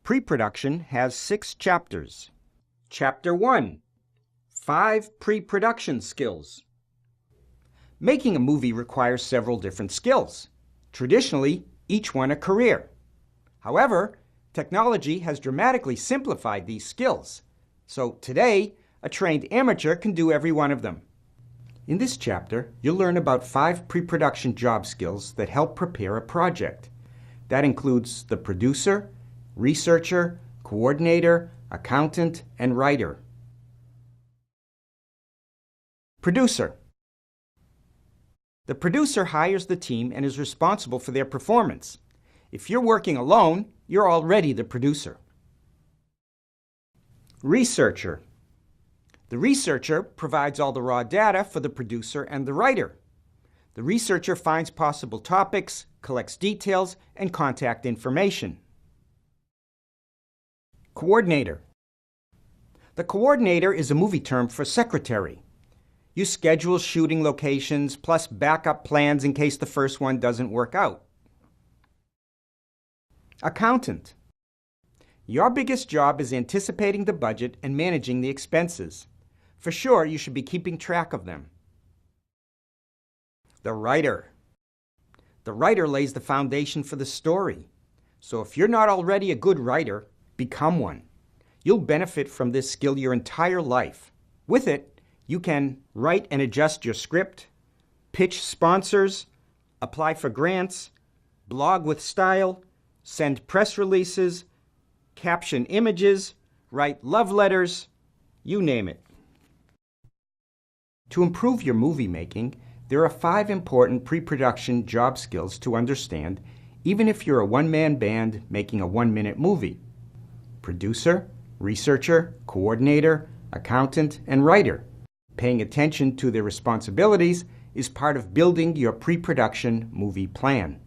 Pre-production has 6 chapters. Chapter 1: 5 Pre-production Skills. Making a movie requires several different skills, traditionally each one a career. However, technology has dramatically simplified these skills, so today a trained amateur can do every one of them. In this chapter, you'll learn about 5 pre-production job skills that help prepare a project. That includes the producer, researcher, coordinator, accountant, and writer. Producer. The producer hires the team and is responsible for their performance. If you're working alone, you're already the producer. Researcher. The researcher provides all the raw data for the producer and the writer. The researcher finds possible topics, collects details, and contact information. Coordinator. The coordinator is a movie term for secretary. You schedule shooting locations plus backup plans in case the first one doesn't work out. Accountant. Your biggest job is anticipating the budget and managing the expenses. For sure, you should be keeping track of them. The writer. The writer lays the foundation for the story. So if you're not already a good writer, become one. You'll benefit from this skill your entire life. With it, you can write and adjust your script, pitch sponsors, apply for grants, blog with style, send press releases, caption images, write love letters, you name it. To improve your movie making, there are 5 important pre-production job skills to understand, even if you're a one-man band making a 1-minute movie. Producer, researcher, coordinator, accountant, and writer. Paying attention to their responsibilities is part of building your pre-production movie plan.